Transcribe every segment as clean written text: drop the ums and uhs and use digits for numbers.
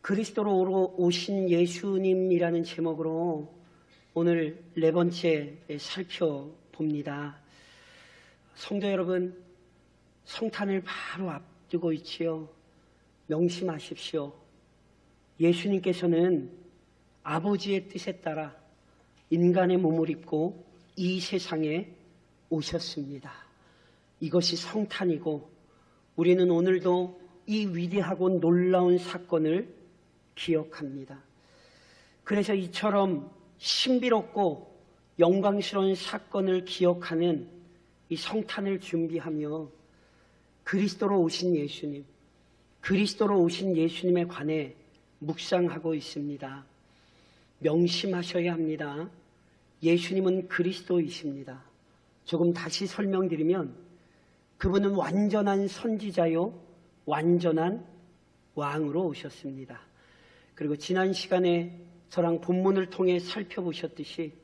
그리스도로 오신 예수님이라는 제목으로 오늘 네 번째 살펴봅니다. 성도 여러분, 성탄을 바로 앞두고 있지요. 명심하십시오. 예수님께서는 아버지의 뜻에 따라 인간의 몸을 입고 이 세상에 오셨습니다. 이것이 성탄이고 우리는 오늘도 이 위대하고 놀라운 사건을 기억합니다. 그래서 이처럼 신비롭고 영광스러운 사건을 기억하는 이 성탄을 준비하며 그리스도로 오신 예수님, 그리스도로 오신 예수님에 관해 묵상하고 있습니다. 명심하셔야 합니다. 예수님은 그리스도이십니다. 조금 다시 설명드리면 그분은 완전한 선지자요, 완전한 왕으로 오셨습니다. 그리고 지난 시간에 저랑 본문을 통해 살펴보셨듯이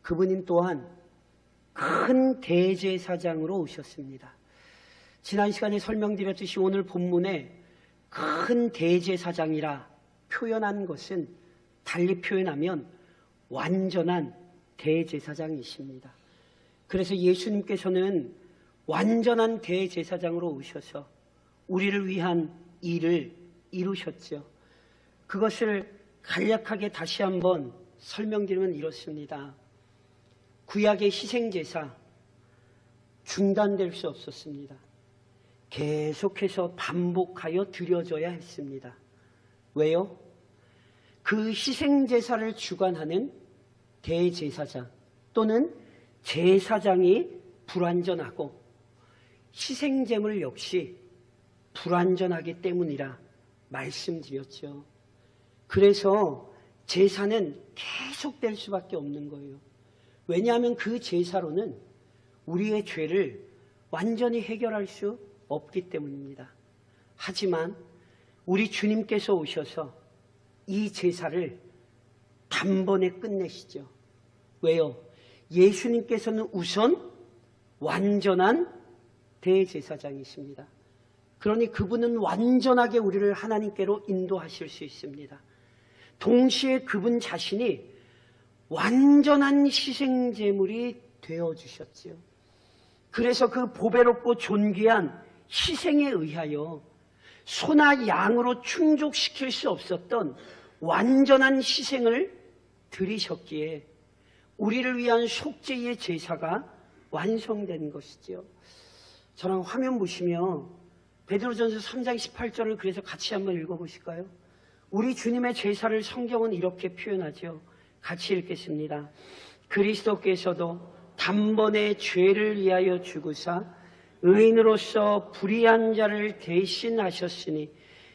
그분은 또한 큰 대제사장으로 오셨습니다. 지난 시간에 설명드렸듯이 오늘 본문에 큰 대제사장이라 표현한 것은 달리 표현하면 완전한 대제사장이십니다. 그래서 예수님께서는 완전한 대제사장으로 오셔서 우리를 위한 일을 이루셨죠. 그것을 간략하게 다시 한번 설명드리면 이렇습니다. 구약의 희생제사 중단될 수 없었습니다. 계속해서 반복하여 드려져야 했습니다. 왜요? 그 희생제사를 주관하는 대제사장 또는 제사장이 불완전하고 희생제물 역시 불완전하기 때문이라 말씀드렸죠. 그래서 제사는 계속될 수밖에 없는 거예요. 왜냐하면 그 제사로는 우리의 죄를 완전히 해결할 수 없기 때문입니다. 하지만 우리 주님께서 오셔서 이 제사를 단번에 끝내시죠. 왜요? 예수님께서는 우선 완전한 대제사장이십니다. 그러니 그분은 완전하게 우리를 하나님께로 인도하실 수 있습니다. 동시에 그분 자신이 완전한 희생제물이 되어주셨지요. 그래서 그 보배롭고 존귀한 희생에 의하여 소나 양으로 충족시킬 수 없었던 완전한 희생을 드리셨기에 우리를 위한 속죄의 제사가 완성된 것이지요. 저랑 화면 보시면 베드로전서 3장 18절을 그래서 같이 한번 읽어보실까요? 우리 주님의 제사를 성경은 이렇게 표현하죠. 같이 읽겠습니다. 그리스도께서도 단번에 죄를 위하여 죽으사 의인으로서 불의한 자를 대신하셨으니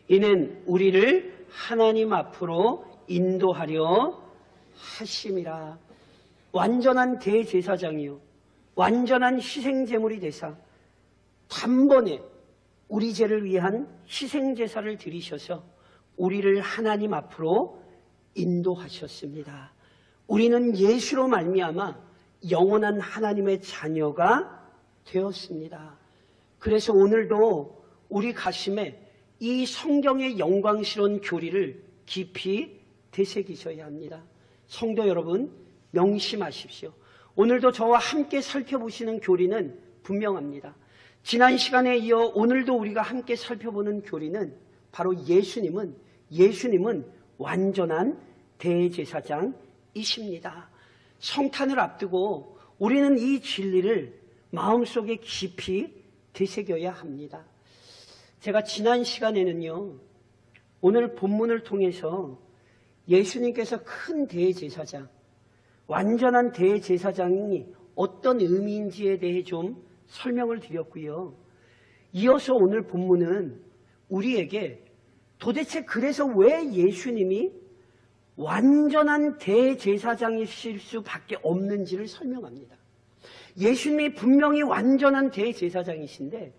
이는 우리를 하나님 앞으로 인도하려 하심이라. 완전한 대제사장이요, 완전한 희생제물이 되사 단번에 우리 죄를 위한 희생제사를 드리셔서 우리를 하나님 앞으로 인도하셨습니다. 우리는 예수로 말미암아 영원한 하나님의 자녀가 되었습니다. 그래서 오늘도 우리 가슴에 이 성경의 영광스러운 교리를 깊이 되새기셔야 합니다. 성도 여러분, 명심하십시오. 오늘도 저와 함께 살펴보시는 교리는 분명합니다. 지난 시간에 이어 오늘도 우리가 함께 살펴보는 교리는 바로 예수님은 완전한 대제사장이십니다. 성탄을 앞두고 우리는 이 진리를 마음속에 깊이 되새겨야 합니다. 제가 지난 시간에는요, 오늘 본문을 통해서 예수님께서 큰 대제사장, 완전한 대제사장이 어떤 의미인지에 대해 좀 설명을 드렸고요. 이어서 오늘 본문은 우리에게 도대체 그래서 왜 예수님이 완전한 대제사장이실 수밖에 없는지를 설명합니다. 예수님이 분명히 완전한 대제사장이신데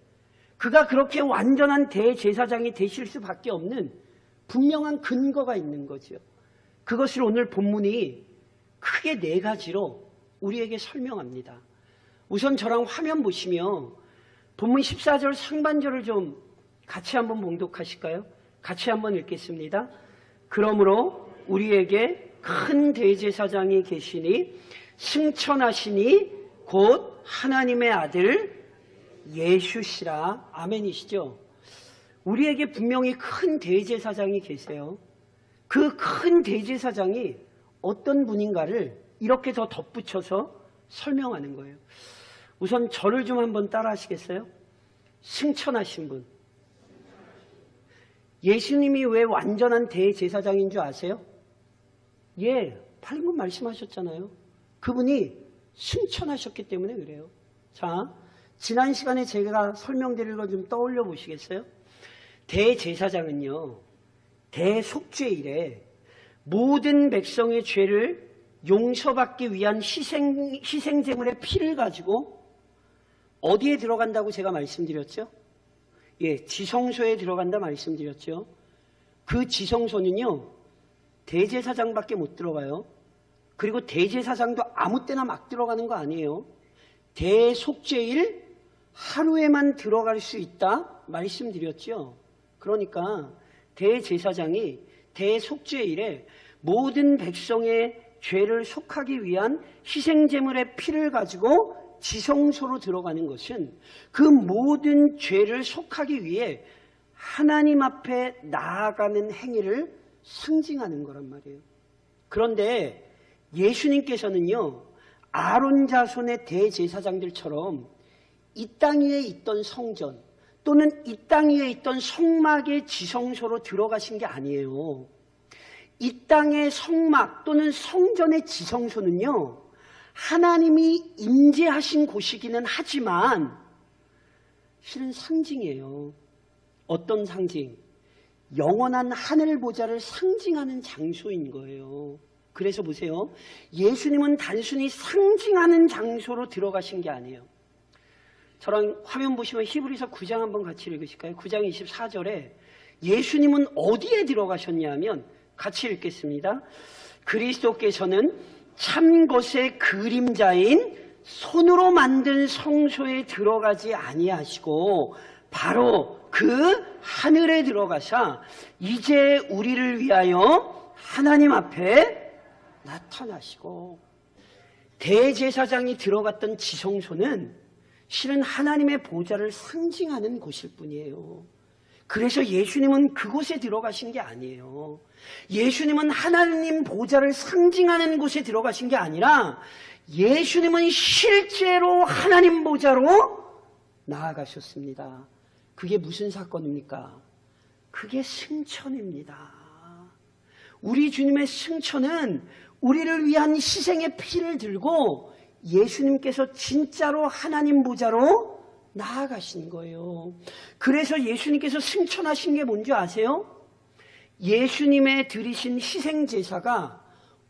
그가 그렇게 완전한 대제사장이 되실 수밖에 없는 분명한 근거가 있는 거죠. 그것을 오늘 본문이 크게 네 가지로 우리에게 설명합니다. 우선 저랑 화면 보시면 본문 14절 상반절을 좀 같이 한번 봉독하실까요? 같이 한번 읽겠습니다. 그러므로 우리에게 큰 대제사장이 계시니 승천하시니 곧 하나님의 아들 예수시라. 아멘이시죠? 우리에게 분명히 큰 대제사장이 계세요. 그 큰 대제사장이 어떤 분인가를 이렇게 더 덧붙여서 설명하는 거예요. 우선 저를 좀 한번 따라 하시겠어요? 승천하신 분. 예수님이 왜 완전한 대제사장인 줄 아세요? 예, 방금 말씀하셨잖아요. 그분이 승천하셨기 때문에 그래요. 자, 지난 시간에 제가 설명드린 걸 좀 떠올려 보시겠어요? 대제사장은요, 대속죄일에 모든 백성의 죄를 용서받기 위한 희생제물의 피를 가지고 어디에 들어간다고 제가 말씀드렸죠? 예, 지성소에 들어간다 말씀드렸죠. 그 지성소는요, 대제사장밖에 못 들어가요. 그리고 대제사장도 아무 때나 막 들어가는 거 아니에요. 대속죄일 하루에만 들어갈 수 있다 말씀드렸죠. 그러니까 대제사장이 대속죄일에 모든 백성의 죄를 속하기 위한 희생제물의 피를 가지고 지성소로 들어가는 것은 그 모든 죄를 속하기 위해 하나님 앞에 나아가는 행위를 상징하는 거란 말이에요. 그런데 예수님께서는요, 아론 자손의 대제사장들처럼 이 땅 위에 있던 성전 또는 이 땅 위에 있던 성막의 지성소로 들어가신 게 아니에요. 이 땅의 성막 또는 성전의 지성소는요, 하나님이 임재하신 곳이기는 하지만 실은 상징이에요. 어떤 상징? 영원한 하늘 보좌를 상징하는 장소인 거예요. 그래서 보세요. 예수님은 단순히 상징하는 장소로 들어가신 게 아니에요. 저랑 화면 보시면 히브리서 9장 한번 같이 읽으실까요? 9장 24절에 예수님은 어디에 들어가셨냐면 같이 읽겠습니다. 그리스도께서는 참 것의 그림자인 손으로 만든 성소에 들어가지 아니하시고 바로 그 하늘에 들어가사 이제 우리를 위하여 하나님 앞에 나타나시고, 대제사장이 들어갔던 지성소는 실은 하나님의 보좌를 상징하는 곳일 뿐이에요. 그래서 예수님은 그곳에 들어가신 게 아니에요. 예수님은 하나님 보좌를 상징하는 곳에 들어가신 게 아니라 예수님은 실제로 하나님 보좌로 나아가셨습니다. 그게 무슨 사건입니까? 그게 승천입니다. 우리 주님의 승천은 우리를 위한 희생의 피를 들고 예수님께서 진짜로 하나님 보좌로 나아가신 거예요. 그래서 예수님께서 승천하신 게 뭔지 아세요? 예수님의 드리신 희생제사가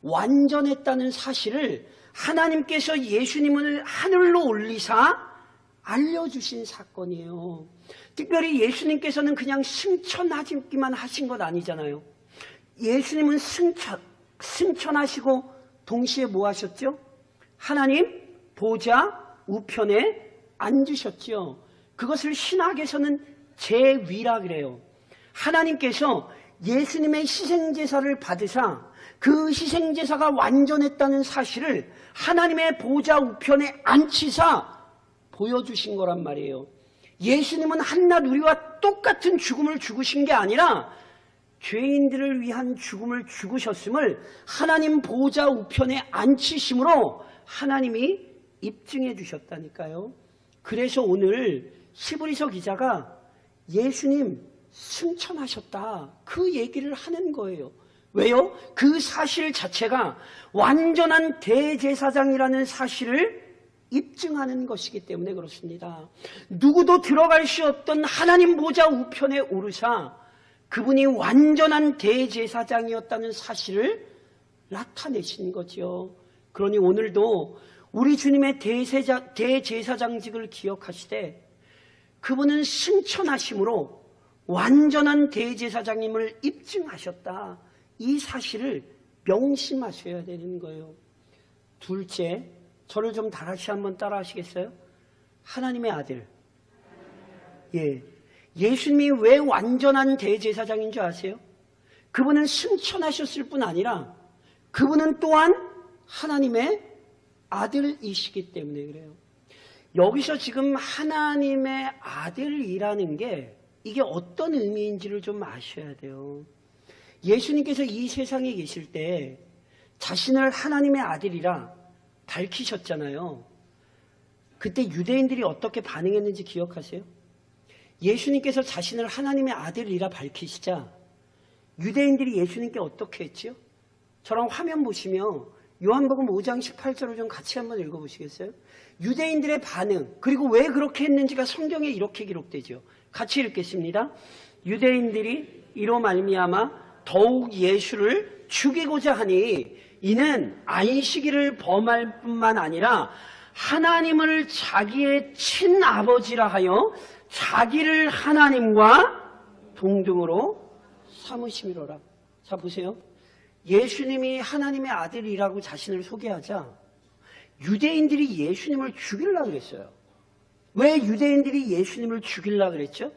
완전했다는 사실을 하나님께서 예수님을 하늘로 올리사 알려주신 사건이에요. 특별히 예수님께서는 그냥 승천하기만 하신 것 아니잖아요. 예수님은 승천하시고 동시에 뭐 하셨죠? 하나님 보좌 우편에 앉으셨죠. 그것을 신학에서는 제위라 그래요. 하나님께서 예수님의 희생제사를 받으사 그 희생제사가 완전했다는 사실을 하나님의 보좌 우편에 앉히사 보여주신 거란 말이에요. 예수님은 한낱 우리와 똑같은 죽음을 죽으신 게 아니라 죄인들을 위한 죽음을 죽으셨음을 하나님 보좌 우편에 앉히심으로 하나님이 입증해 주셨다니까요. 그래서 오늘 히브리서 기자가 예수님 승천하셨다, 그 얘기를 하는 거예요. 왜요? 그 사실 자체가 완전한 대제사장이라는 사실을 입증하는 것이기 때문에 그렇습니다. 누구도 들어갈 수 없던 하나님 보좌 우편에 오르사 그분이 완전한 대제사장이었다는 사실을 나타내신 거죠. 그러니 오늘도 우리 주님의 대제사장직을 기억하시되 그분은 승천하심으로 완전한 대제사장님을 입증하셨다, 이 사실을 명심하셔야 되는 거예요. 둘째, 저를 좀 다시 한번 따라 하시겠어요? 하나님의 아들. 예. 예수님이 왜 완전한 대제사장인 줄 아세요? 그분은 승천하셨을 뿐 아니라 그분은 또한 하나님의 아들이시기 때문에 그래요. 여기서 지금 하나님의 아들이라는 게 이게 어떤 의미인지를 좀 아셔야 돼요. 예수님께서 이 세상에 계실 때 자신을 하나님의 아들이라 밝히셨잖아요. 그때 유대인들이 어떻게 반응했는지 기억하세요? 예수님께서 자신을 하나님의 아들이라 밝히시자 유대인들이 예수님께 어떻게 했지요? 저랑 화면 보시면 요한복음 5장 18절을 좀 같이 한번 읽어보시겠어요? 유대인들의 반응, 그리고 왜 그렇게 했는지가 성경에 이렇게 기록되죠. 같이 읽겠습니다. 유대인들이 이로 말미암아 더욱 예수를 죽이고자 하니 이는 안식일을 범할 뿐만 아니라 하나님을 자기의 친아버지라 하여 자기를 하나님과 동등으로 삼으심이로라. 자, 보세요. 예수님이 하나님의 아들이라고 자신을 소개하자 유대인들이 예수님을 죽이려고 그랬어요. 왜 유대인들이 예수님을 죽이려고 그랬죠?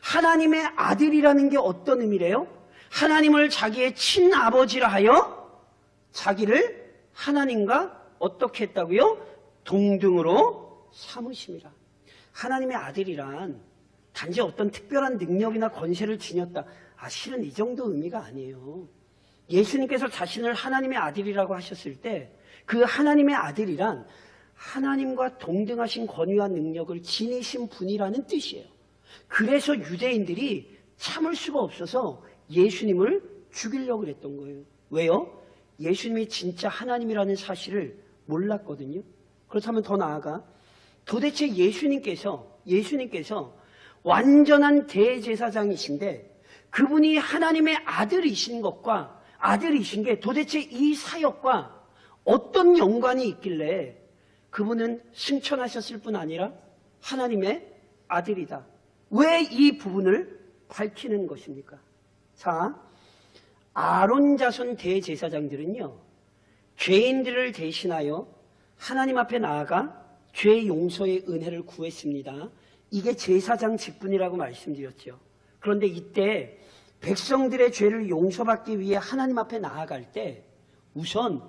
하나님의 아들이라는 게 어떤 의미래요? 하나님을 자기의 친아버지라 하여 자기를 하나님과 어떻게 했다고요? 동등으로 삼으심이라. 하나님의 아들이란 단지 어떤 특별한 능력이나 권세를 지녔다. 실은 이 정도 의미가 아니에요. 예수님께서 자신을 하나님의 아들이라고 하셨을 때 그 하나님의 아들이란 하나님과 동등하신 권위와 능력을 지니신 분이라는 뜻이에요. 그래서 유대인들이 참을 수가 없어서 예수님을 죽이려고 그랬던 거예요. 왜요? 예수님이 진짜 하나님이라는 사실을 몰랐거든요. 그렇다면 더 나아가 도대체 예수님께서 완전한 대제사장이신데 그분이 하나님의 아들이신 것과 아들이신 게 도대체 이 사역과 어떤 연관이 있길래 그분은 승천하셨을 뿐 아니라 하나님의 아들이다. 왜 이 부분을 밝히는 것입니까? 자, 아론 자손 대제사장들은요, 죄인들을 대신하여 하나님 앞에 나아가 죄 용서의 은혜를 구했습니다. 이게 제사장 직분이라고 말씀드렸죠. 그런데 이때 백성들의 죄를 용서받기 위해 하나님 앞에 나아갈 때 우선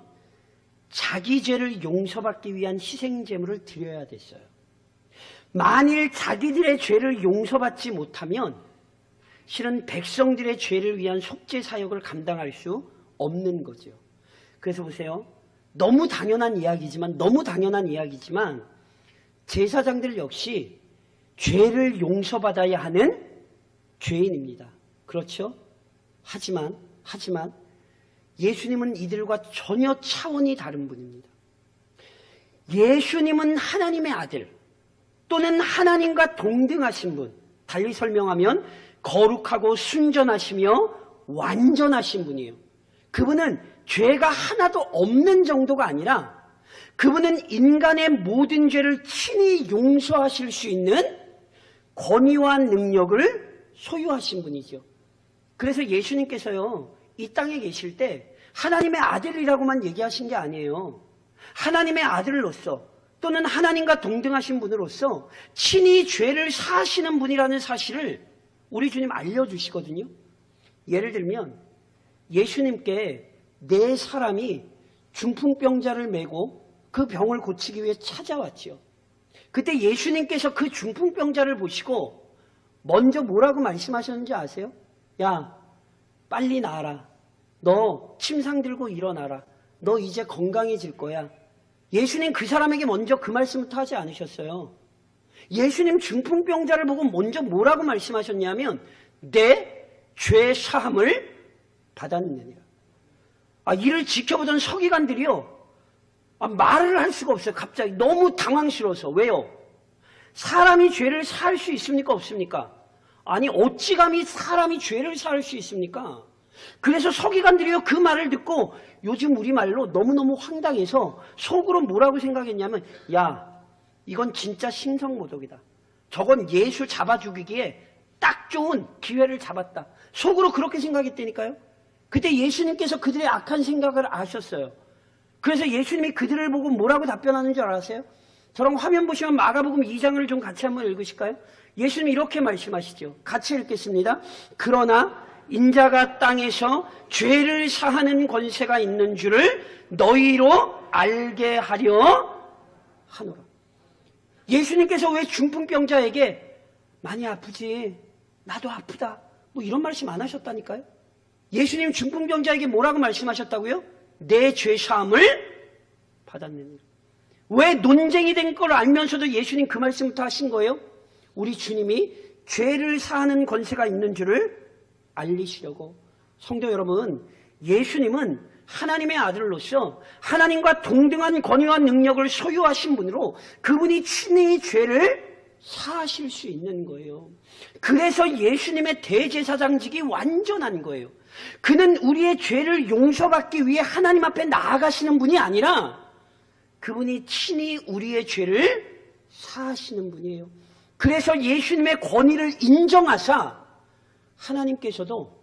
자기 죄를 용서받기 위한 희생제물을 드려야 됐어요. 만일 자기들의 죄를 용서받지 못하면 실은 백성들의 죄를 위한 속죄 사역을 감당할 수 없는 거죠. 그래서 보세요. 너무 당연한 이야기지만 제사장들 역시 죄를 용서받아야 하는 죄인입니다. 그렇죠? 하지만 예수님은 이들과 전혀 차원이 다른 분입니다. 예수님은 하나님의 아들 또는 하나님과 동등하신 분, 달리 설명하면 거룩하고 순전하시며 완전하신 분이에요. 그분은 죄가 하나도 없는 정도가 아니라 그분은 인간의 모든 죄를 친히 용서하실 수 있는 권위와 능력을 소유하신 분이죠. 그래서 예수님께서요, 이 땅에 계실 때 하나님의 아들이라고만 얘기하신 게 아니에요. 하나님의 아들로서 또는 하나님과 동등하신 분으로서 친히 죄를 사하시는 분이라는 사실을 우리 주님 알려주시거든요. 예를 들면 예수님께 네 사람이 중풍병자를 메고 그 병을 고치기 위해 찾아왔죠. 그때 예수님께서 그 중풍병자를 보시고 먼저 뭐라고 말씀하셨는지 아세요? 야, 빨리 나아라. 너 침상 들고 일어나라. 너 이제 건강해질 거야. 예수님 그 사람에게 먼저 그 말씀부터 하지 않으셨어요. 예수님 중풍병자를 보고 먼저 뭐라고 말씀하셨냐면 내 죄 사함을 받았느니라. 이를 지켜보던 서기관들이요, 말을 할 수가 없어요. 갑자기 너무 당황스러워서. 왜요? 사람이 죄를 사할 수 있습니까? 없습니까? 아니, 어찌 감히 사람이 죄를 사할 수 있습니까? 그래서 서기관들이요, 그 말을 듣고 요즘 우리말로 너무너무 황당해서 속으로 뭐라고 생각했냐면, 야, 이건 진짜 신성모독이다. 저건 예수 잡아 죽이기에 딱 좋은 기회를 잡았다. 속으로 그렇게 생각했다니까요. 그때 예수님께서 그들의 악한 생각을 아셨어요. 그래서 예수님이 그들을 보고 뭐라고 답변하는 줄 아세요? 저랑 화면 보시면 마가복음 2장을 좀 같이 한번 읽으실까요? 예수님이 이렇게 말씀하시죠. 같이 읽겠습니다. 그러나 인자가 땅에서 죄를 사하는 권세가 있는 줄을 너희로 알게 하려 하노라. 예수님께서 왜 중풍병자에게 많이 아프지? 나도 아프다. 뭐 이런 말씀 안 하셨다니까요. 예수님 중풍병자에게 뭐라고 말씀하셨다고요? 내 죄사함을 받았느니라. 왜 논쟁이 된 걸 알면서도 예수님 그 말씀부터 하신 거예요? 우리 주님이 죄를 사하는 권세가 있는 줄을 알리시려고. 성도 여러분, 예수님은 하나님의 아들로서 하나님과 동등한 권위와 능력을 소유하신 분으로 그분이 친히 죄를 사하실 수 있는 거예요. 그래서 예수님의 대제사장직이 완전한 거예요. 그는 우리의 죄를 용서받기 위해 하나님 앞에 나아가시는 분이 아니라 그분이 친히 우리의 죄를 사하시는 분이에요. 그래서 예수님의 권위를 인정하사 하나님께서도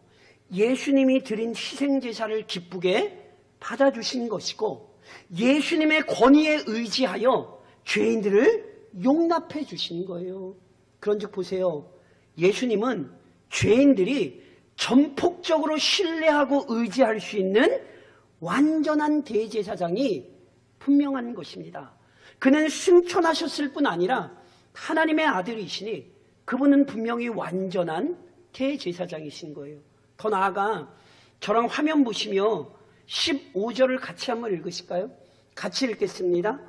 예수님이 드린 희생제사를 기쁘게 받아주신 것이고 예수님의 권위에 의지하여 죄인들을 용납해 주신 거예요. 그런즉 보세요. 예수님은 죄인들이 전폭적으로 신뢰하고 의지할 수 있는 완전한 대제사장이 분명한 것입니다. 그는 승천하셨을 뿐 아니라 하나님의 아들이시니 그분은 분명히 완전한 대제사장이신 거예요. 더 나아가 저랑 화면 보시며 15절을 같이 한번 읽으실까요? 같이 읽겠습니다.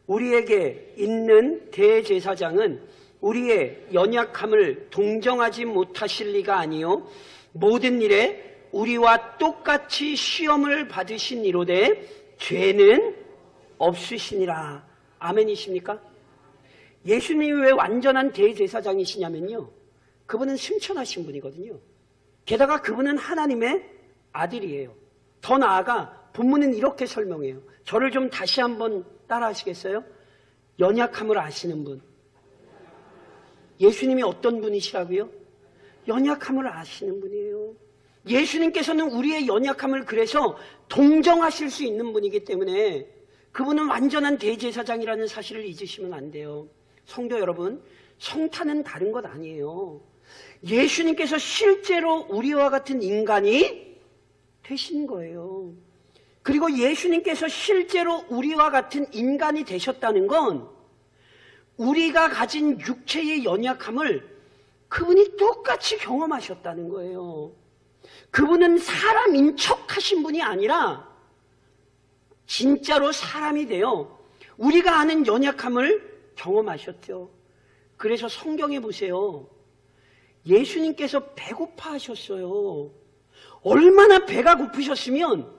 우리에게 있는 대제사장은 우리의 연약함을 동정하지 못하실 리가 아니요 모든 일에 우리와 똑같이 시험을 받으신 이로되 죄는 없으시니라. 아멘이십니까? 예수님이 왜 완전한 대제사장이시냐면요, 그분은 승천하신 분이거든요. 게다가 그분은 하나님의 아들이에요. 더 나아가 본문은 이렇게 설명해요. 저를 좀 다시 한번 따라 하시겠어요? 연약함을 아시는 분. 예수님이 어떤 분이시라고요? 연약함을 아시는 분이에요. 예수님께서는 우리의 연약함을 그래서 동정하실 수 있는 분이기 때문에 그분은 완전한 대제사장이라는 사실을 잊으시면 안 돼요. 성도 여러분, 성탄은 다른 것 아니에요. 예수님께서 실제로 우리와 같은 인간이 되신 거예요. 그리고 예수님께서 실제로 우리와 같은 인간이 되셨다는 건 우리가 가진 육체의 연약함을 그분이 똑같이 경험하셨다는 거예요. 그분은 사람인 척하신 분이 아니라 진짜로 사람이 되어 우리가 아는 연약함을 경험하셨죠. 그래서 성경에 보세요. 예수님께서 배고파 하셨어요. 얼마나 배가 고프셨으면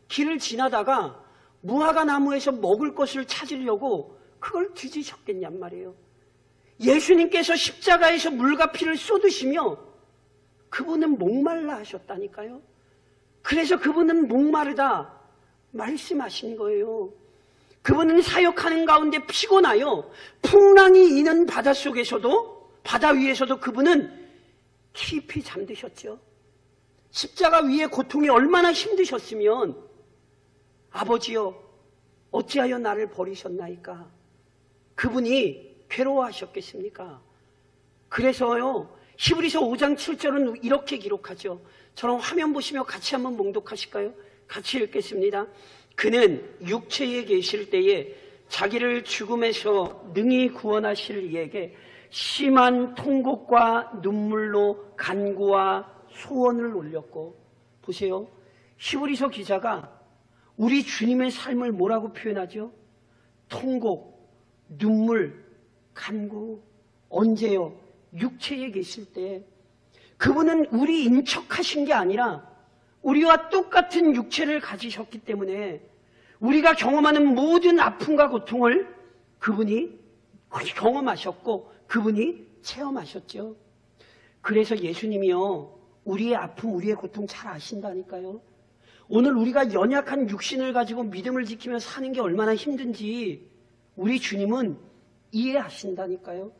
길을 지나다가 무화과 나무에서 먹을 것을 찾으려고 그걸 뒤지셨겠냔 말이에요. 예수님께서 십자가에서 물과 피를 쏟으시며 그분은 목말라 하셨다니까요. 그래서 그분은 목마르다 말씀하신 거예요. 그분은 사역하는 가운데 피곤하여 풍랑이 이는 바다 속에서도, 바다 위에서도 그분은 깊이 잠드셨죠. 십자가 위에 고통이 얼마나 힘드셨으면 아버지여 어찌하여 나를 버리셨나이까. 그분이 괴로워하셨겠습니까? 그래서요, 히브리서 5장 7절은 이렇게 기록하죠. 저랑 화면 보시며 같이 한번 봉독하실까요? 같이 읽겠습니다. 그는 육체에 계실 때에 자기를 죽음에서 능히 구원하실 이에게 심한 통곡과 눈물로 간구와 소원을 올렸고. 보세요. 히브리서 기자가 우리 주님의 삶을 뭐라고 표현하죠? 통곡, 눈물, 간구. 언제요? 육체에 계실 때. 그분은 우리 인척하신 게 아니라 우리와 똑같은 육체를 가지셨기 때문에 우리가 경험하는 모든 아픔과 고통을 그분이 경험하셨고 그분이 체험하셨죠. 그래서 예수님이요, 우리의 아픔, 우리의 고통 잘 아신다니까요. 오늘 우리가 연약한 육신을 가지고 믿음을 지키며 사는 게 얼마나 힘든지 우리 주님은 이해하신다니까요.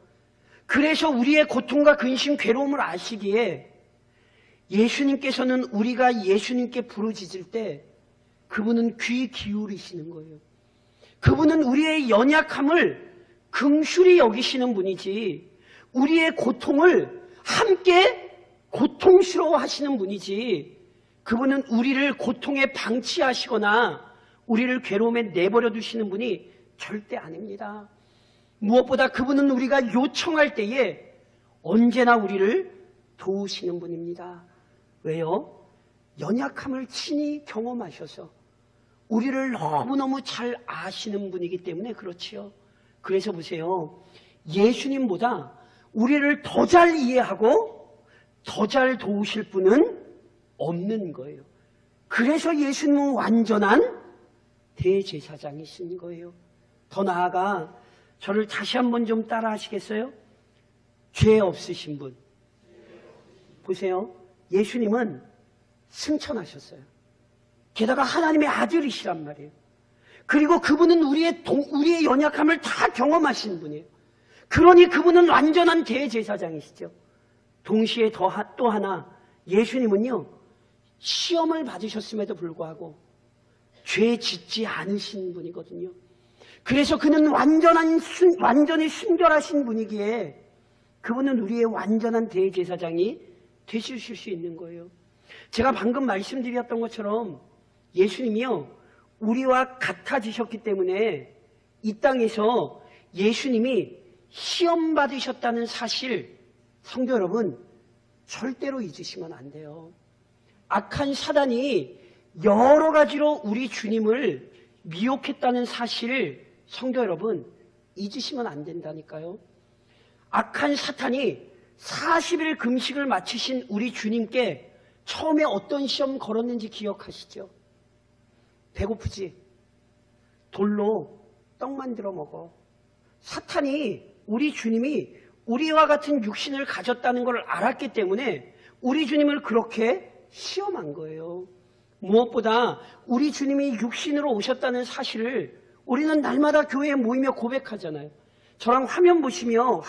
그래서 우리의 고통과 근심, 괴로움을 아시기에 예수님께서는 우리가 예수님께 부르짖을 때 그분은 귀 기울이시는 거예요. 그분은 우리의 연약함을 긍휼히 여기시는 분이지 우리의 고통을 함께 고통스러워 하시는 분이지 그분은 우리를 고통에 방치하시거나 우리를 괴로움에 내버려 두시는 분이 절대 아닙니다. 무엇보다 그분은 우리가 요청할 때에 언제나 우리를 도우시는 분입니다. 왜요? 연약함을 친히 경험하셔서 우리를 너무너무 잘 아시는 분이기 때문에 그렇지요. 그래서 보세요. 예수님보다 우리를 더 잘 이해하고 더 잘 도우실 분은 없는 거예요. 그래서 예수님은 완전한 대제사장이신 거예요. 더 나아가 저를 다시 한번 좀 따라 하시겠어요? 죄 없으신 분. 보세요. 예수님은 승천하셨어요. 게다가 하나님의 아들이시란 말이에요. 그리고 그분은 우리의 연약함을 다 경험하신 분이에요. 그러니 그분은 완전한 대제사장이시죠. 동시에 또 하나 예수님은요, 시험을 받으셨음에도 불구하고 죄 짓지 않으신 분이거든요. 그래서 그는 완전히 순결하신 분이기에 그분은 우리의 완전한 대제사장이 되실 수 있는 거예요. 제가 방금 말씀드렸던 것처럼 예수님이요, 우리와 같아지셨기 때문에 이 땅에서 예수님이 시험 받으셨다는 사실, 성도 여러분, 절대로 잊으시면 안 돼요. 악한 사단이 여러 가지로 우리 주님을 미혹했다는 사실을 성도 여러분, 잊으시면 안 된다니까요. 악한 사탄이 40일 금식을 마치신 우리 주님께 처음에 어떤 시험 걸었는지 기억하시죠? 배고프지? 돌로 떡 만들어 먹어. 사탄이 우리 주님이 우리와 같은 육신을 가졌다는 걸 알았기 때문에 우리 주님을 그렇게 시험한 거예요. 무엇보다 우리 주님이 육신으로 오셨다는 사실을 우리는 날마다 교회에 모이며 고백하잖아요. 저랑 화면 보시며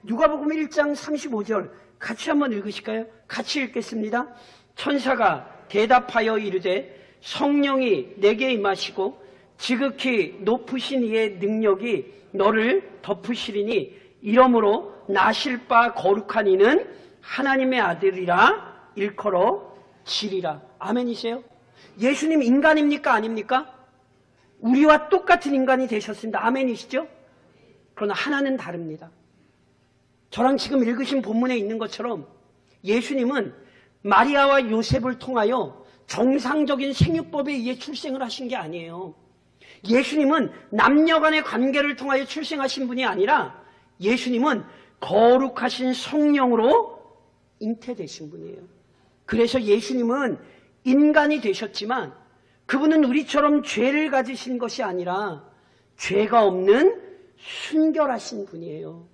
누가복음 1장 35절 같이 한번 읽으실까요? 같이 읽겠습니다. 천사가 대답하여 이르되 성령이 내게 임하시고 지극히 높으신 이의 능력이 너를 덮으시리니 이러므로 나실 바 거룩한 이는 하나님의 아들이라 일컬어 지리라. 아멘이세요? 예수님 인간입니까? 아닙니까? 우리와 똑같은 인간이 되셨습니다. 아멘이시죠? 그러나 하나는 다릅니다. 저랑 지금 읽으신 본문에 있는 것처럼 예수님은 마리아와 요셉을 통하여 정상적인 생육법에 의해 출생을 하신 게 아니에요. 예수님은 남녀 간의 관계를 통하여 출생하신 분이 아니라 예수님은 거룩하신 성령으로 잉태되신 분이에요. 그래서 예수님은 인간이 되셨지만 그분은 우리처럼 죄를 가지신 것이 아니라 죄가 없는 순결하신 분이에요.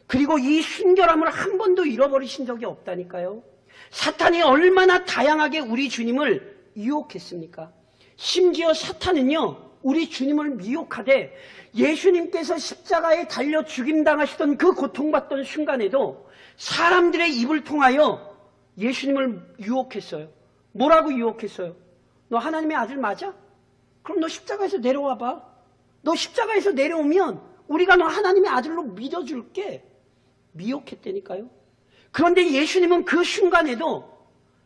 그리고 이 순결함을 한 번도 잃어버리신 적이 없다니까요. 사탄이 얼마나 다양하게 우리 주님을 유혹했습니까? 심지어 사탄은요, 우리 주님을 미혹하되 예수님께서 십자가에 달려 죽임당하시던 그 고통받던 순간에도 사람들의 입을 통하여 예수님을 유혹했어요. 뭐라고 유혹했어요? 너 하나님의 아들 맞아? 그럼 너 십자가에서 내려와봐. 너 십자가에서 내려오면 우리가 너 하나님의 아들로 믿어줄게. 미혹했다니까요. 그런데 예수님은 그 순간에도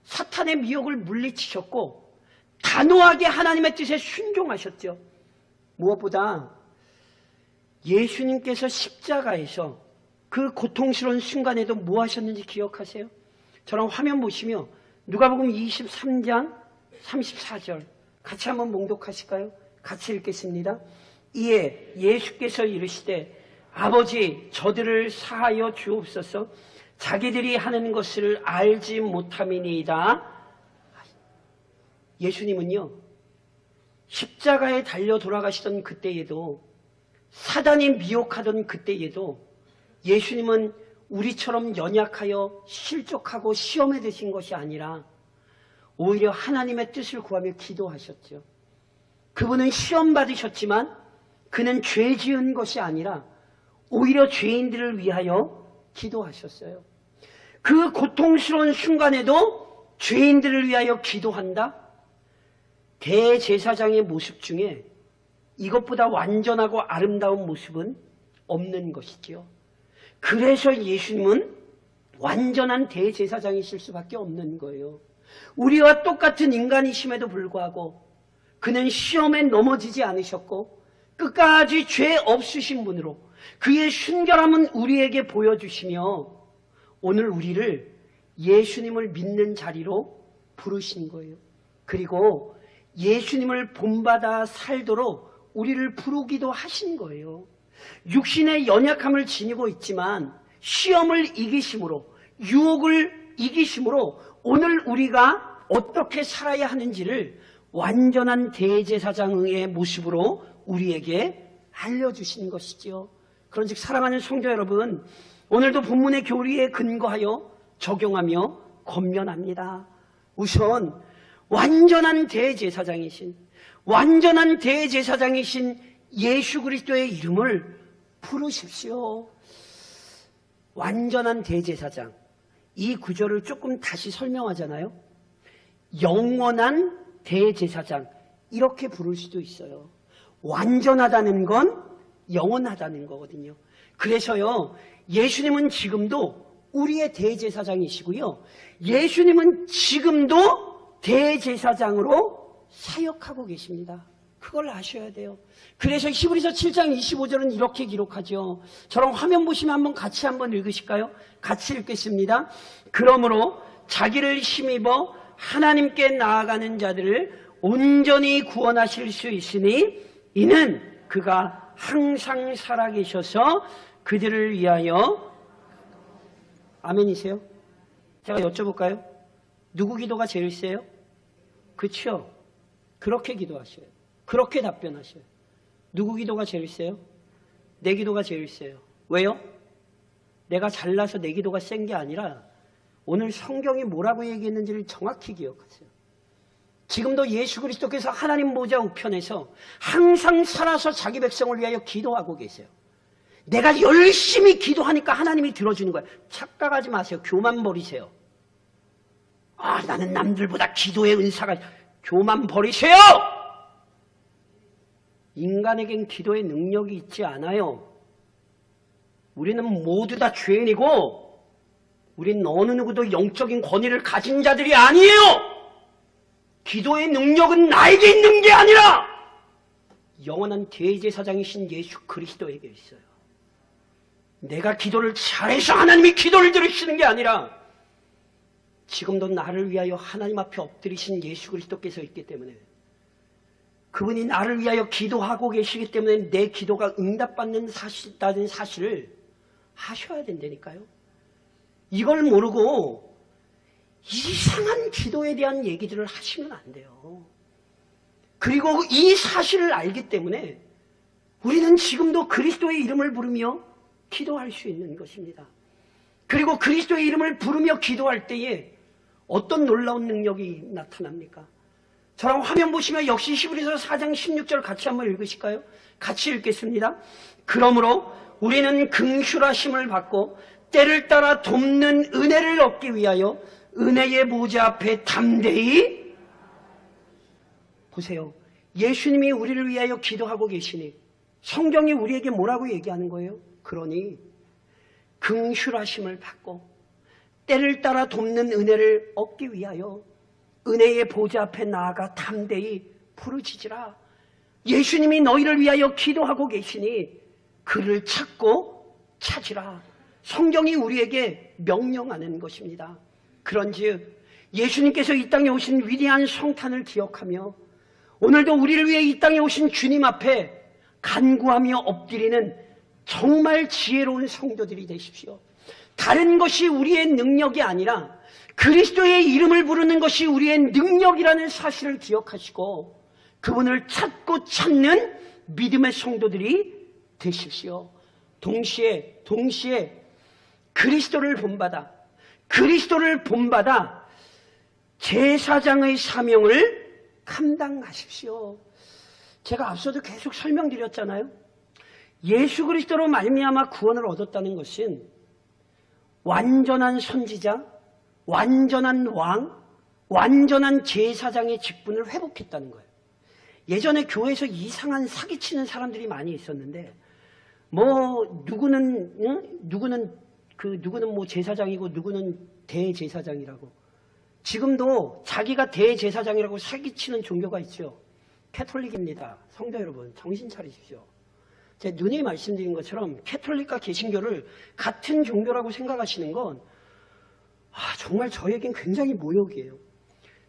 사탄의 미혹을 물리치셨고 단호하게 하나님의 뜻에 순종하셨죠. 무엇보다 예수님께서 십자가에서 그 고통스러운 순간에도 뭐 하셨는지 기억하세요? 저랑 화면 보시며 누가복음 23장 34절 같이 한번 봉독하실까요? 같이 읽겠습니다. 이에 예수께서 이르시되 아버지 저들을 사하여 주옵소서 자기들이 하는 것을 알지 못함이니이다. 예수님은요, 십자가에 달려 돌아가시던 그때에도 사단이 미혹하던 그때에도 예수님은 우리처럼 연약하여 실족하고 시험에 드신 것이 아니라 오히려 하나님의 뜻을 구하며 기도하셨죠. 그분은 시험 받으셨지만 그는 죄 지은 것이 아니라 오히려 죄인들을 위하여 기도하셨어요. 그 고통스러운 순간에도 죄인들을 위하여 기도한다? 대제사장의 모습 중에 이것보다 완전하고 아름다운 모습은 없는 것이지요. 그래서 예수님은 완전한 대제사장이실 수밖에 없는 거예요. 우리와 똑같은 인간이심에도 불구하고 그는 시험에 넘어지지 않으셨고 끝까지 죄 없으신 분으로 그의 순결함은 우리에게 보여주시며 오늘 우리를 예수님을 믿는 자리로 부르신 거예요. 그리고 예수님을 본받아 살도록 우리를 부르기도 하신 거예요. 육신의 연약함을 지니고 있지만 시험을 이기심으로 유혹을 이기심으로 오늘 우리가 어떻게 살아야 하는지를 완전한 대제사장의 모습으로 우리에게 알려주신 것이지요. 그런즉 사랑하는 성도 여러분, 오늘도 본문의 교리에 근거하여 적용하며 권면합니다. 우선 완전한 대제사장이신 예수 그리스도의 이름을 부르십시오. 완전한 대제사장, 이 구절을 조금 다시 설명하잖아요. 영원한 대제사장, 이렇게 부를 수도 있어요. 완전하다는 건 영원하다는 거거든요. 그래서요, 예수님은 지금도 우리의 대제사장이시고요, 예수님은 지금도 대제사장으로 사역하고 계십니다. 그걸 아셔야 돼요. 그래서 히브리서 7장 25절은 이렇게 기록하죠. 저랑 화면 보시면 한번 읽으실까요? 같이 읽겠습니다. 그러므로 자기를 힘입어 하나님께 나아가는 자들을 온전히 구원하실 수 있으니 이는 그가 항상 살아계셔서 그들을 위하여 아멘이세요? 제가 여쭤볼까요? 누구 기도가 제일 세요? 그렇죠? 그렇게 기도하셔요. 그렇게 답변하셔요. 누구 기도가 제일 세요? 내 기도가 제일 세요. 왜요? 내가 잘나서 내 기도가 센 게 아니라 오늘 성경이 뭐라고 얘기했는지를 정확히 기억하세요. 지금도 예수 그리스도께서 하나님 보좌 우편에서 항상 살아서 자기 백성을 위하여 기도하고 계세요. 내가 열심히 기도하니까 하나님이 들어주는 거예요. 착각하지 마세요. 교만 버리세요. 나는 남들보다 기도의 은사가, 교만 버리세요. 인간에겐 기도의 능력이 있지 않아요. 우리는 모두 다 죄인이고 우린 어느 누구도 영적인 권위를 가진 자들이 아니에요. 기도의 능력은 나에게 있는 게 아니라 영원한 대제사장이신 예수 그리스도에게 있어요. 내가 기도를 잘해서 하나님이 기도를 들으시는 게 아니라 지금도 나를 위하여 하나님 앞에 엎드리신 예수 그리스도께서 있기 때문에, 그분이 나를 위하여 기도하고 계시기 때문에 내 기도가 응답받는 사실이라는 사실을 아셔야 된다니까요. 이걸 모르고 이상한 기도에 대한 얘기들을 하시면 안 돼요. 그리고 이 사실을 알기 때문에 우리는 지금도 그리스도의 이름을 부르며 기도할 수 있는 것입니다. 그리고 그리스도의 이름을 부르며 기도할 때에 어떤 놀라운 능력이 나타납니까? 저랑 화면 보시면 역시 히브리서 4장 16절 같이 한번 읽으실까요? 같이 읽겠습니다. 그러므로 우리는 긍휼하심을 받고 때를 따라 돕는 은혜를 얻기 위하여 은혜의 보좌 앞에 담대히, 보세요. 예수님이 우리를 위하여 기도하고 계시니 성경이 우리에게 뭐라고 얘기하는 거예요? 그러니 긍휼하심을 받고 때를 따라 돕는 은혜를 얻기 위하여 은혜의 보좌 앞에 나아가 담대히 부르짖으라. 예수님이 너희를 위하여 기도하고 계시니 그를 찾고 찾으라. 성경이 우리에게 명령하는 것입니다. 그런즉 예수님께서 이 땅에 오신 위대한 성탄을 기억하며 오늘도 우리를 위해 이 땅에 오신 주님 앞에 간구하며 엎드리는 정말 지혜로운 성도들이 되십시오. 다른 것이 우리의 능력이 아니라 그리스도의 이름을 부르는 것이 우리의 능력이라는 사실을 기억하시고 그분을 찾고 찾는 믿음의 성도들이 되십시오. 동시에 그리스도를 본받아 제사장의 사명을 감당하십시오. 제가 앞서도 계속 설명드렸잖아요. 예수 그리스도로 말미암아 구원을 얻었다는 것은 완전한 선지자, 완전한 왕, 완전한 제사장의 직분을 회복했다는 거예요. 예전에 교회에서 이상한 사기치는 사람들이 많이 있었는데 누구는 그 누구는 뭐 제사장이고 누구는 대제사장이라고. 지금도 자기가 대제사장이라고 사기치는 종교가 있죠. 캐톨릭입니다. 성도 여러분, 정신 차리십시오. 제 누님이 말씀드린 것처럼 캐톨릭과 개신교를 같은 종교라고 생각하시는 건 정말 저에겐 굉장히 모욕이에요.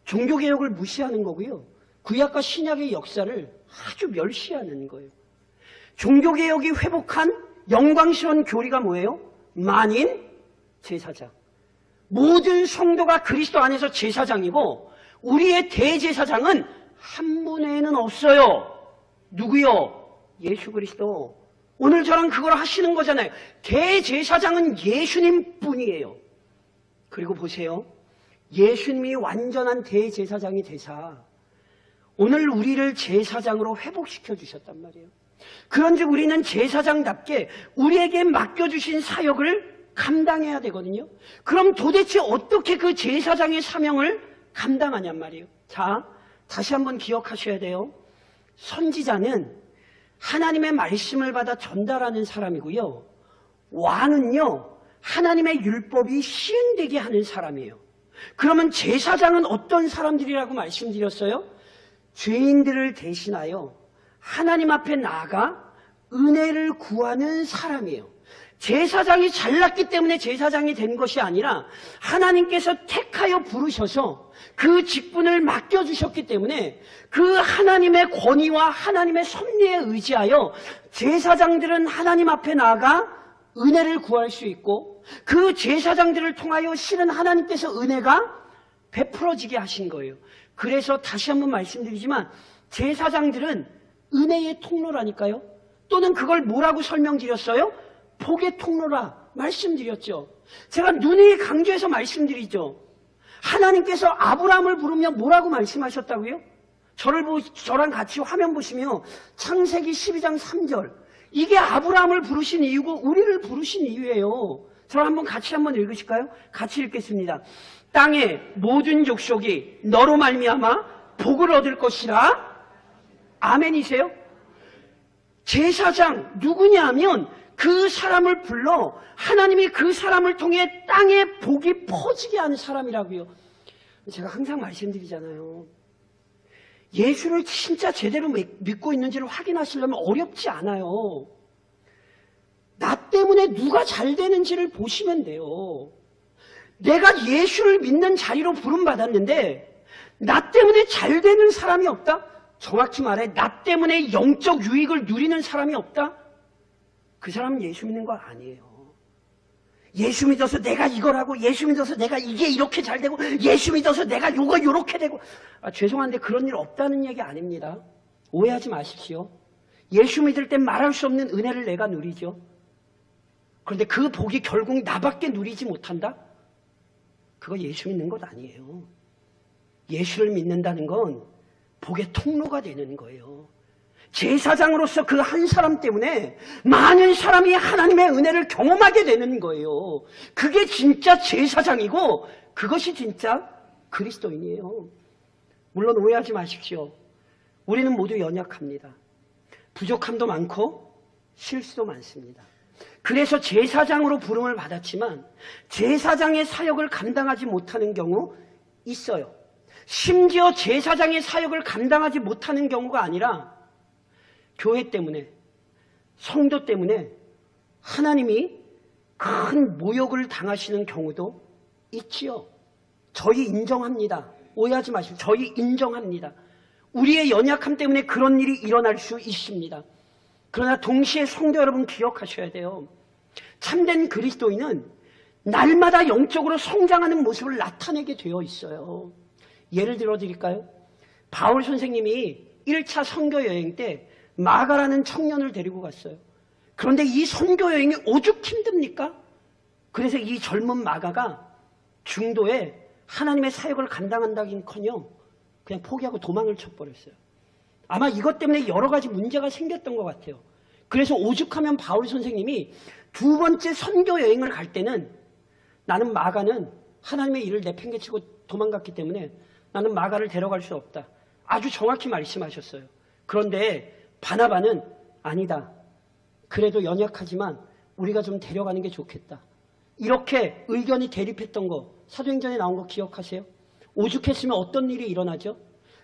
종교개혁을 무시하는 거고요. 구약과 신약의 역사를 아주 멸시하는 거예요. 종교개혁이 회복한 영광스러운 교리가 뭐예요? 만인 제사장. 모든 성도가 그리스도 안에서 제사장이고 우리의 대제사장은 한 분 외에는 없어요. 누구요? 예수 그리스도. 오늘 저랑 그걸 하시는 거잖아요. 대제사장은 예수님 뿐이에요. 그리고 보세요. 예수님이 완전한 대제사장이 되사 오늘 우리를 제사장으로 회복시켜 주셨단 말이에요. 그런즉 우리는 제사장답게 우리에게 맡겨주신 사역을 감당해야 되거든요. 그럼 도대체 어떻게 그 제사장의 사명을 감당하냔 말이에요. 자, 다시 한번 기억하셔야 돼요. 선지자는 하나님의 말씀을 받아 전달하는 사람이고요. 왕은요, 하나님의 율법이 시행되게 하는 사람이에요. 그러면 제사장은 어떤 사람들이라고 말씀드렸어요? 죄인들을 대신하여 하나님 앞에 나아가 은혜를 구하는 사람이에요. 제사장이 잘났기 때문에 제사장이 된 것이 아니라 하나님께서 택하여 부르셔서 그 직분을 맡겨주셨기 때문에 그 하나님의 권위와 하나님의 섭리에 의지하여 제사장들은 하나님 앞에 나아가 은혜를 구할 수 있고 그 제사장들을 통하여 실은 하나님께서 은혜가 베풀어지게 하신 거예요. 그래서 다시 한번 말씀드리지만 제사장들은 은혜의 통로라니까요. 또는 그걸 뭐라고 설명드렸어요? 복의 통로라 말씀드렸죠. 제가 누누이 강조해서 말씀드리죠. 하나님께서 아브라함을 부르며 뭐라고 말씀하셨다고요? 저랑 같이 화면 보시면 창세기 12장 3절 이게 아브라함을 부르신 이유고 우리를 부르신 이유예요. 저랑 한번 같이 한번 읽으실까요? 같이 읽겠습니다. 땅의 모든 족속이 너로 말미암아 복을 얻을 것이라. 아멘이세요? 제사장 누구냐 하면 그 사람을 불러 하나님이 그 사람을 통해 땅에 복이 퍼지게 하는 사람이라고요. 제가 항상 말씀드리잖아요. 예수를 진짜 제대로 믿고 있는지를 확인하시려면 어렵지 않아요. 나 때문에 누가 잘 되는지를 보시면 돼요. 내가 예수를 믿는 자리로 부름받았는데 나 때문에 잘 되는 사람이 없다? 정확히 말해 나 때문에 영적 유익을 누리는 사람이 없다? 그 사람은 예수 믿는 거 아니에요. 예수 믿어서 내가 이걸 하고 예수 믿어서 내가 이게 이렇게 잘 되고 예수 믿어서 내가 요거 요렇게 되고 죄송한데 그런 일 없다는 얘기 아닙니다. 오해하지 마십시오. 예수 믿을 땐 말할 수 없는 은혜를 내가 누리죠. 그런데 그 복이 결국 나밖에 누리지 못한다? 그거 예수 믿는 것 아니에요. 예수를 믿는다는 건 복의 통로가 되는 거예요. 제사장으로서 그 한 사람 때문에 많은 사람이 하나님의 은혜를 경험하게 되는 거예요. 그게 진짜 제사장이고 그것이 진짜 그리스도인이에요. 물론 오해하지 마십시오. 우리는 모두 연약합니다. 부족함도 많고 실수도 많습니다. 그래서 제사장으로 부름을 받았지만 제사장의 사역을 감당하지 못하는 경우 있어요. 심지어 제사장의 사역을 감당하지 못하는 경우가 아니라 교회 때문에, 성도 때문에 하나님이 큰 모욕을 당하시는 경우도 있지요. 저희 인정합니다. 오해하지 마시고 저희 인정합니다. 우리의 연약함 때문에 그런 일이 일어날 수 있습니다. 그러나 동시에 성도 여러분 기억하셔야 돼요. 참된 그리스도인은 날마다 영적으로 성장하는 모습을 나타내게 되어 있어요. 예를 들어 드릴까요? 바울 선생님이 1차 선교 여행 때 마가라는 청년을 데리고 갔어요. 그런데 이 선교 여행이 오죽 힘듭니까? 그래서 이 젊은 마가가 중도에 하나님의 사역을 감당한다긴커녕 그냥 포기하고 도망을 쳐버렸어요. 아마 이것 때문에 여러 가지 문제가 생겼던 것 같아요. 그래서 오죽하면 바울 선생님이 두 번째 선교 여행을 갈 때는 나는 마가는 하나님의 일을 내팽개치고 도망갔기 때문에 나는 마가를 데려갈 수 없다. 아주 정확히 말씀하셨어요. 그런데 바나바는 아니다. 그래도 연약하지만 우리가 좀 데려가는 게 좋겠다. 이렇게 의견이 대립했던 거 사도행전에 나온 거 기억하세요? 오죽했으면 어떤 일이 일어나죠?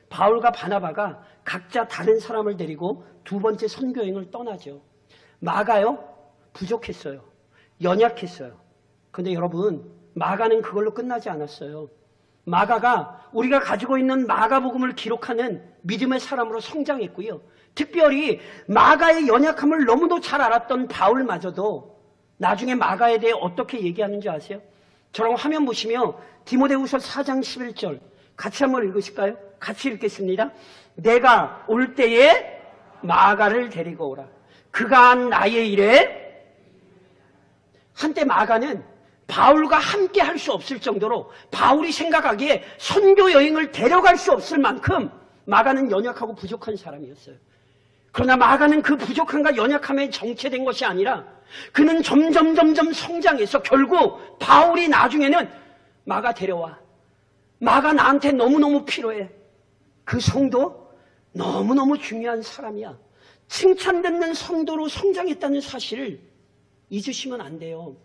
바울과 바나바가 각자 다른 사람을 데리고 두 번째 선교여행을 떠나죠. 마가요? 부족했어요. 연약했어요. 그런데 여러분, 마가는 그걸로 끝나지 않았어요. 마가가 우리가 가지고 있는 마가복음을 기록하는 믿음의 사람으로 성장했고요. 특별히 마가의 연약함을 너무도 잘 알았던 바울마저도 나중에 마가에 대해 어떻게 얘기하는지 아세요? 저랑 화면 보시면 디모데후서 4장 11절 같이 한번 읽으실까요? 같이 읽겠습니다. 내가 올 때에 마가를 데리고 오라. 그가 한 나의 일에 한때 마가는 바울과 함께 할 수 없을 정도로 바울이 생각하기에 선교 여행을 데려갈 수 없을 만큼 마가는 연약하고 부족한 사람이었어요. 그러나 마가는 그 부족함과 연약함에 정체된 것이 아니라 그는 점점 성장해서 결국 바울이 나중에는 마가 데려와. 마가 나한테 너무너무 필요해. 그 성도 너무너무 중요한 사람이야. 칭찬받는 성도로 성장했다는 사실을 잊으시면 안 돼요.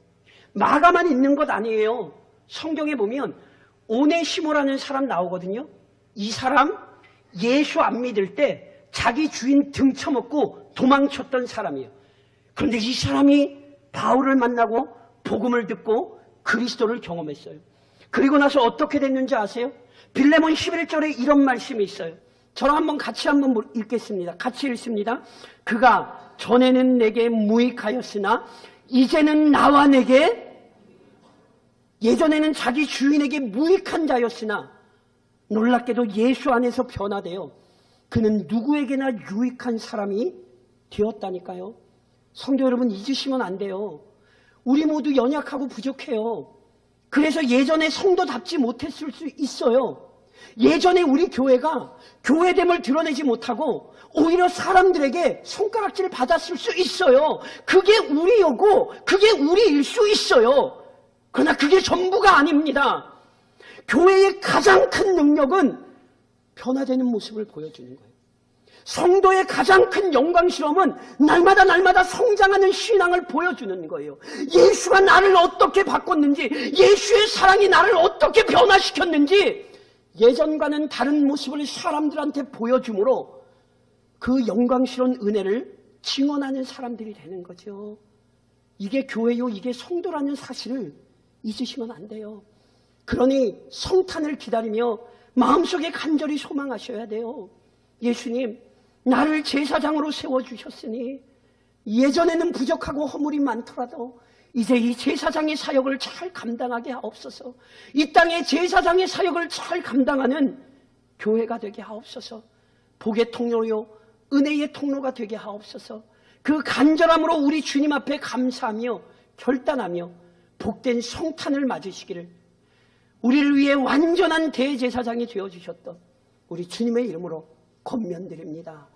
마가만 있는 것 아니에요. 성경에 보면 오네시모라는 사람 나오거든요. 이 사람 예수 안 믿을 때 자기 주인 등쳐먹고 도망쳤던 사람이에요. 그런데 이 사람이 바울을 만나고 복음을 듣고 그리스도를 경험했어요. 그리고 나서 어떻게 됐는지 아세요? 빌레몬 11절에 이런 말씀이 있어요. 저랑 한번 같이 읽겠습니다. 같이 읽습니다. 그가 전에는 내게 무익하였으나 이제는 나와 내게, 예전에는 자기 주인에게 무익한 자였으나 놀랍게도 예수 안에서 변화되어 그는 누구에게나 유익한 사람이 되었다니까요. 성도 여러분, 잊으시면 안 돼요. 우리 모두 연약하고 부족해요. 그래서 예전에 성도답지 못했을 수 있어요. 예전에 우리 교회가 교회됨을 드러내지 못하고 오히려 사람들에게 손가락질을 받았을 수 있어요. 그게 우리여고 그게 우리일 수 있어요. 그러나 그게 전부가 아닙니다. 교회의 가장 큰 능력은 변화되는 모습을 보여주는 거예요. 성도의 가장 큰 영광스러움은 날마다 성장하는 신앙을 보여주는 거예요. 예수가 나를 어떻게 바꿨는지, 예수의 사랑이 나를 어떻게 변화시켰는지 예전과는 다른 모습을 사람들한테 보여줌으로 그 영광스러운 은혜를 증언하는 사람들이 되는 거죠. 이게 교회요, 이게 성도라는 사실을 잊으시면 안 돼요. 그러니 성탄을 기다리며 마음속에 간절히 소망하셔야 돼요. 예수님, 나를 제사장으로 세워주셨으니 예전에는 부족하고 허물이 많더라도 이제 이 제사장의 사역을 잘 감당하게 하옵소서. 이 땅의 제사장의 사역을 잘 감당하는 교회가 되게 하옵소서. 복의 통로요, 은혜의 통로가 되게 하옵소서. 그 간절함으로 우리 주님 앞에 감사하며 결단하며 복된 성탄을 맞으시기를 우리를 위해 완전한 대제사장이 되어주셨던 우리 주님의 이름으로 권면드립니다.